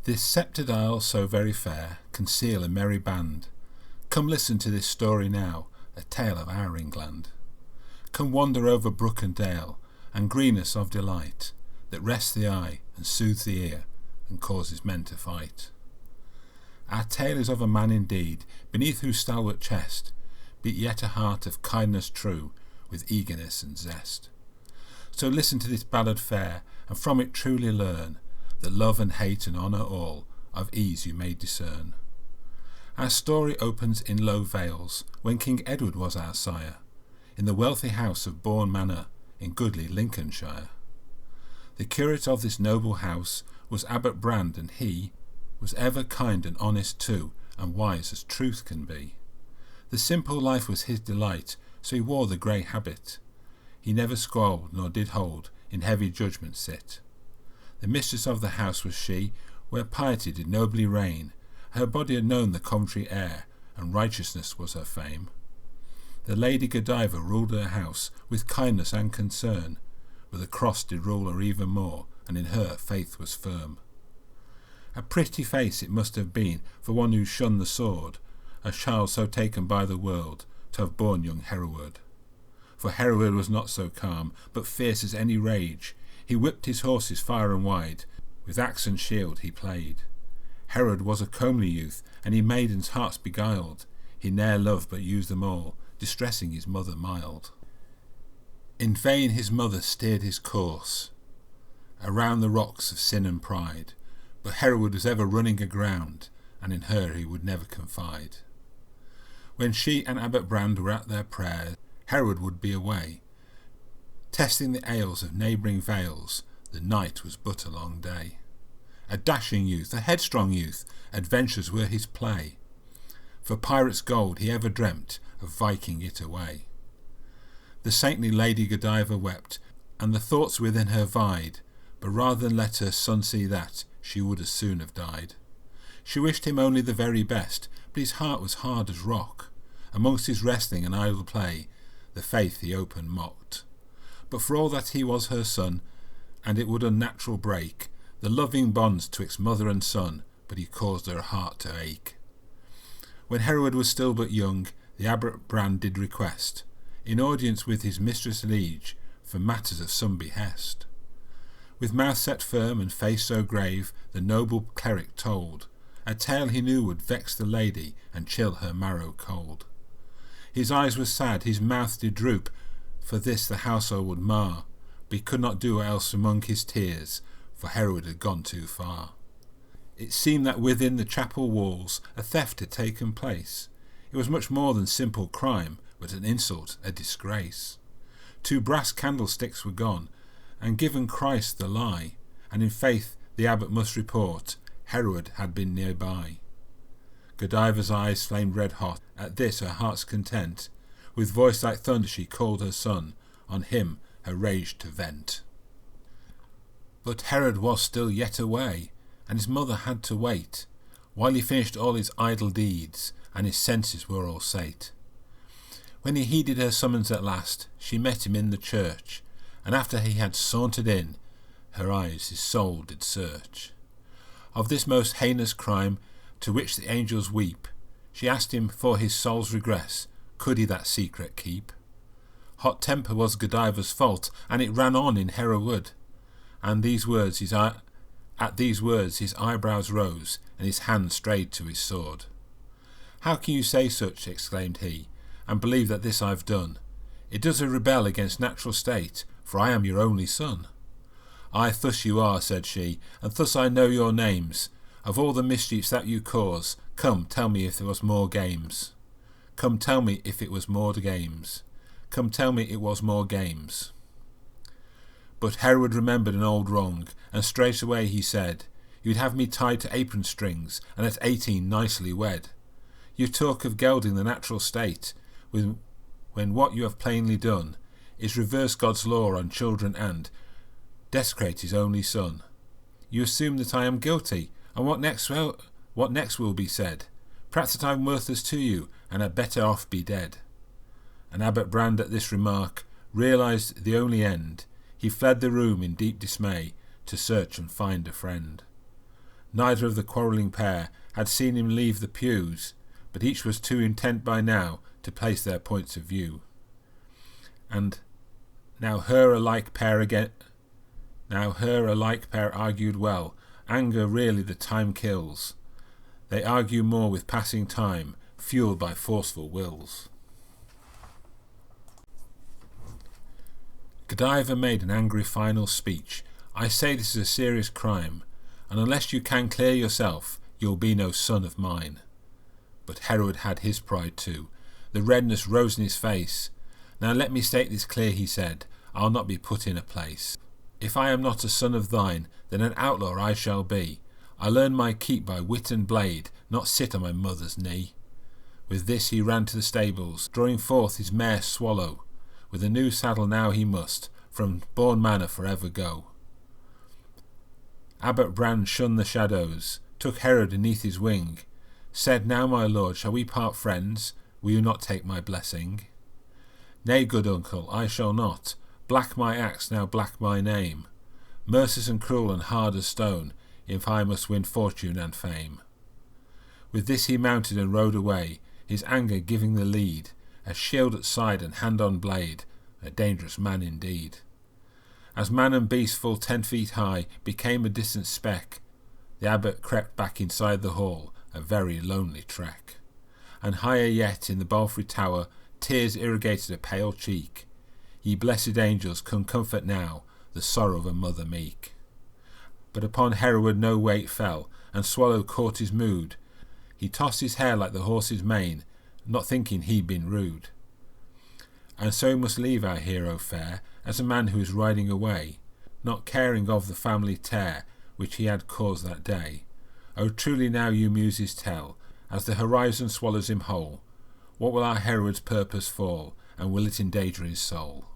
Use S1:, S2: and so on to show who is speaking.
S1: This sceptred isle so very fair conceal a merry band. Come listen to this story now, a tale of our England. Come wander over brook and dale, and greenness of delight, that rests the eye and soothes the ear, and causes men to fight. Our tale is of a man indeed, beneath whose stalwart chest beat yet a heart of kindness true, with eagerness and zest. So listen to this ballad fair, and from it truly learn that love and hate and honour all of ease you may discern. Our story opens in low vales, when King Edward was our sire, in the wealthy house of Bourne Manor in goodly Lincolnshire. The curate of this noble house was Abbot Brand, and he was ever kind and honest too, and wise as truth can be. The simple life was his delight, so he wore the grey habit. He never squalled, nor did hold in heavy judgment sit. The mistress of the house was she, where piety did nobly reign. Her body had known the Coventry air, and righteousness was her fame. The Lady Godiva ruled her house with kindness and concern, but the cross did rule her even more, and in her faith was firm. A pretty face it must have been for one who shunned the sword, a child so taken by the world, to have borne young Hereward. For Hereward was not so calm, but fierce as any rage. He whipped his horses far and wide, with axe and shield he played. Hereward was a comely youth, and he maidens' hearts beguiled. He ne'er loved but used them all, distressing his mother mild. In vain his mother steered his course around the rocks of sin and pride, but Hereward was ever running aground, and in her he would never confide. When she and Abbot Brand were at their prayers, Hereward would be away, testing the ales of neighbouring vales. The night was but a long day. A dashing youth, a headstrong youth, adventures were his play. For pirate's gold he ever dreamt of Viking it away. The saintly Lady Godiva wept, and the thoughts within her vied, but rather than let her son see that, she would as soon have died. She wished him only the very best, but his heart was hard as rock. Amongst his wrestling and idle play, the faith he open mocked. But for all that he was her son, and it would unnatural break the loving bonds twixt mother and son, but he caused her heart to ache. When Hereward was still but young, the Abbot Brand did request, in audience with his mistress liege, for matters of some behest. With mouth set firm and face so grave, the noble cleric told a tale he knew would vex the lady and chill her marrow cold. His eyes were sad, his mouth did droop, for this the household would mar, but he could not do else among his tears, for Hereward had gone too far. It seemed that within the chapel walls a theft had taken place. It was much more than simple crime, but an insult, a disgrace. 2 brass candlesticks were gone, and given Christ the lie, and in faith the abbot must report Hereward had been nearby. Godiva's eyes flamed red hot, at this her heart's content. With voice like thunder she called her son, on him her rage to vent. But Hereward was still yet away, and his mother had to wait, while he finished all his idle deeds, and his senses were all sate. When he heeded her summons at last, she met him in the church, and after he had sauntered in, her eyes his soul did search. Of this most heinous crime, to which the angels weep, she asked him for his soul's regress, could he that secret keep? Hot temper was Godiva's fault, and it ran on in Hereward. And at these words his eyebrows rose, and his hand strayed to his sword. How can you say such, exclaimed he, and believe that this I've done? It does a rebel against natural state, for I am your only son. Ay, thus you are, said she, and thus I know your names. Of all the mischiefs that you cause, come tell me if there was more games. Come tell me if it was more games. Come tell me it was more games. But Hereward remembered an old wrong, and straightway he said, You'd have me tied to apron strings, and at 18 nicely wed. You talk of gelding the natural state, when what you have plainly done is reverse God's law on children and desecrate his only son. You assume that I am guilty, and what next will be said? Perhaps that I am worthless to you, and had better off be dead. And Abbot Brand at this remark realised the only end. He fled the room in deep dismay to search and find a friend. Neither of the quarrelling pair had seen him leave the pews, but each was too intent by now to place their points of view. And now her alike pair argued well. Anger really the time kills. They argue more with passing time, fueled by forceful wills. Godiva made an angry final speech. I say this is a serious crime, and unless you can clear yourself, you'll be no son of mine. But Hereward had his pride too. The redness rose in his face. Now let me state this clear, he said, I'll not be put in a place. If I am not a son of thine, then an outlaw I shall be. I learn my keep by wit and blade, not sit on my mother's knee. With this he ran to the stables, drawing forth his mare Swallow. With a new saddle now he must, from Bourne Manor forever go. Abbot Brand shunned the shadows, took Hereward beneath his wing, said, Now, my lord, shall we part friends? Will you not take my blessing? Nay, good uncle, I shall not. Black my axe, now black my name. Merciless and cruel and hard as stone, if I must win fortune and fame. With this he mounted and rode away, his anger giving the lead, a shield at side and hand on blade, a dangerous man indeed. As man and beast full 10 feet high became a distant speck, the abbot crept back inside the hall, a very lonely trek. And higher yet in the belfry tower, tears irrigated a pale cheek. Ye blessed angels, come comfort now the sorrow of a mother meek. But upon Hereward no weight fell, and Swallow caught his mood. He tossed his hair like the horse's mane, not thinking he'd been rude. And so must leave our hero fair, as a man who is riding away, not caring of the family tear which he had caused that day. O truly now you muses tell, as the horizon swallows him whole, what will our Hereward's purpose fall, and will it endanger his soul?